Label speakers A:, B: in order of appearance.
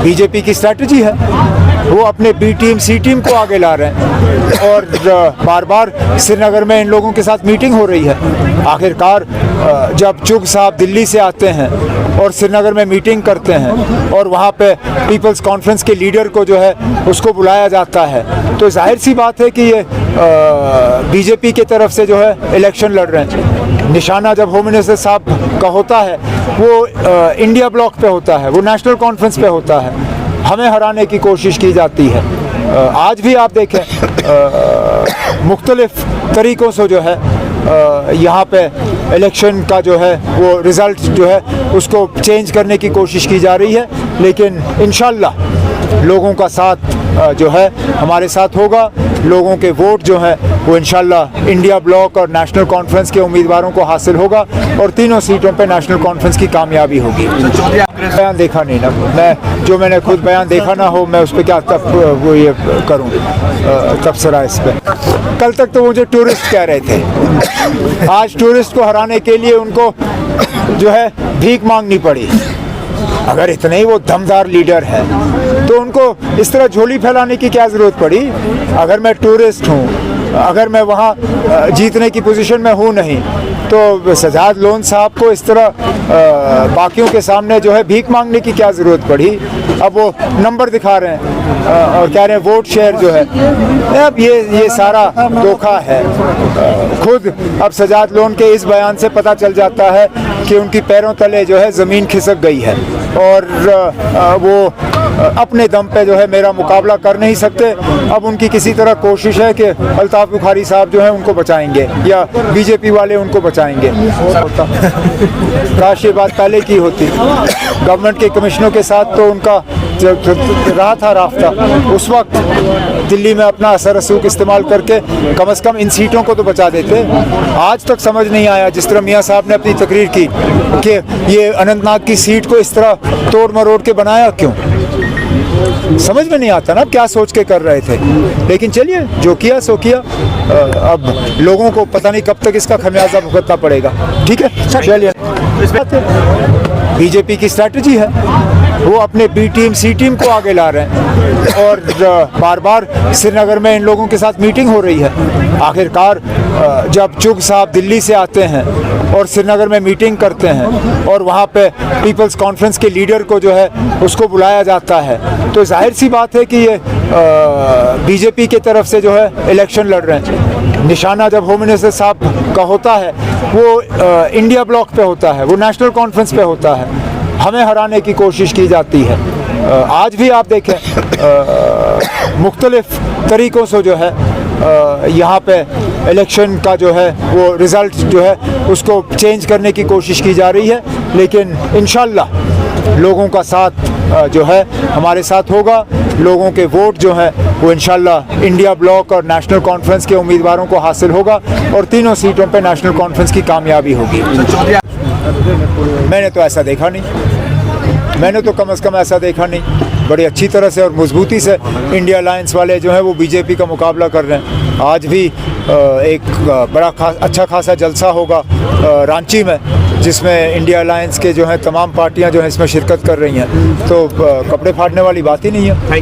A: BJP की strategy है, वो अपने बी टीम सी टीम को आगे ला रहे हैं और बार बार श्रीनगर में इन लोगों के साथ मीटिंग हो रही है। आखिरकार जब चुग साहब दिल्ली से आते हैं और श्रीनगर में मीटिंग करते हैं और वहाँ पे पीपल्स कॉन्फ्रेंस के लीडर को जो है उसको बुलाया जाता है, तो जाहिर सी बात है कि ये बीजेपी की तरफ से जो है इलेक्शन लड़ रहे हैं। निशाना जब होम मिनिस्टर साहब का होता है वो इंडिया ब्लॉक पे होता है, वो नेशनल कॉन्फ्रेंस पे होता है, हमें हराने की कोशिश की जाती है। आज भी आप देखें मुख्तलिफ तरीक़ों से जो है यहाँ पे इलेक्शन का जो है वो रिज़ल्ट जो है उसको चेंज करने की कोशिश की जा रही है, लेकिन इंशाअल्लाह लोगों का साथ जो है हमारे साथ होगा। लोगों के वोट जो है वो इंशाअल्लाह इंडिया ब्लॉक और नेशनल कॉन्फ्रेंस के उम्मीदवारों को हासिल होगा और तीनों सीटों पे नेशनल कॉन्फ्रेंस की कामयाबी होगी। बयान देखा नहीं ना मैंने खुद बयान देखा ना हो, मैं उस पर क्या तब वो ये करूँ तबसरा इस पर। कल तक तो मुझे टूरिस्ट कह रहे थे, आज टूरिस्ट को हराने के लिए उनको जो है भीख मांगनी पड़ी। अगर इतने ही वो दमदार लीडर है तो उनको इस तरह झोली फैलाने की क्या ज़रूरत पड़ी। अगर मैं टूरिस्ट हूँ, अगर मैं वहाँ जीतने की पोजीशन में हूँ नहीं, तो सजाद लोन साहब को इस तरह बाकियों के सामने जो है भीख मांगने की क्या ज़रूरत पड़ी। अब वो नंबर दिखा रहे हैं और कह रहे हैं वोट शेयर जो है, अब ये सारा धोखा है। खुद अब सजाद लोन के इस बयान से पता चल जाता है कि उनकी पैरों तले जो है ज़मीन खिसक गई है और वो अपने दम पे जो है मेरा मुकाबला कर नहीं सकते। अब उनकी किसी तरह कोशिश है कि अल्ताफ बुखारी साहब जो है उनको बचाएंगे या बीजेपी वाले उनको बचाएंगे। काश ये बात पहले की होती। गवर्नमेंट के कमिश्नरों के साथ तो उनका रहा था राफ्ता, उस वक्त दिल्ली में अपना असर रसूख इस्तेमाल करके कम से कम इन सीटों को तो बचा देते। आज तक समझ नहीं आया, जिस तरह मियाँ साहब ने अपनी तकरीर की कि ये अनंतनाग की सीट को इस तरह तोड़ मरोड़ के बनाया क्यों, समझ में नहीं आता ना क्या सोच के कर रहे थे। लेकिन चलिए जो किया सो किया, अब लोगों को पता नहीं कब तक इसका खमियाजा भुगतना पड़ेगा। ठीक है, चलिए। बीजेपी की स्ट्रैटेजी है, वो अपने बी टीम सी टीम को आगे ला रहे हैं और बार बार श्रीनगर में इन लोगों के साथ मीटिंग हो रही है। आखिरकार जब चुग साहब दिल्ली से आते हैं और श्रीनगर में मीटिंग करते हैं और वहाँ पे पीपल्स कॉन्फ्रेंस के लीडर को जो है उसको बुलाया जाता है, तो जाहिर सी बात है कि ये बीजेपी की तरफ से जो है इलेक्शन लड़ रहे हैं। निशाना जब होम मिनिस्टर साहब का होता है वो इंडिया ब्लॉक पे होता है, वो नेशनल कॉन्फ्रेंस पे होता है, हमें हराने की कोशिश की जाती है। आज भी आप देखें मुख्तलिफ तरीक़ों से जो है यहाँ पे इलेक्शन का जो है वो रिज़ल्ट जो है उसको चेंज करने की कोशिश की जा रही है, लेकिन इंशाअल्लाह लोगों का साथ जो है हमारे साथ होगा। लोगों के वोट जो है वो इंशाअल्लाह इंडिया ब्लॉक और नेशनल कॉन्फ्रेंस के उम्मीदवारों को हासिल होगा और तीनों सीटों पे नेशनल कॉन्फ्रेंस की कामयाबी होगी। मैंने तो ऐसा देखा नहीं, मैंने तो कम से कम ऐसा देखा नहीं। बड़ी अच्छी तरह से और मजबूती से इंडिया अलायंस वाले जो हैं वो बीजेपी का मुकाबला कर रहे हैं। आज भी एक बड़ा अच्छा खासा जलसा होगा रांची में, जिसमें इंडिया अलायंस के जो हैं तमाम पार्टियां जो हैं इसमें शिरकत कर रही हैं, तो कपड़े फाड़ने वाली बात ही नहीं है।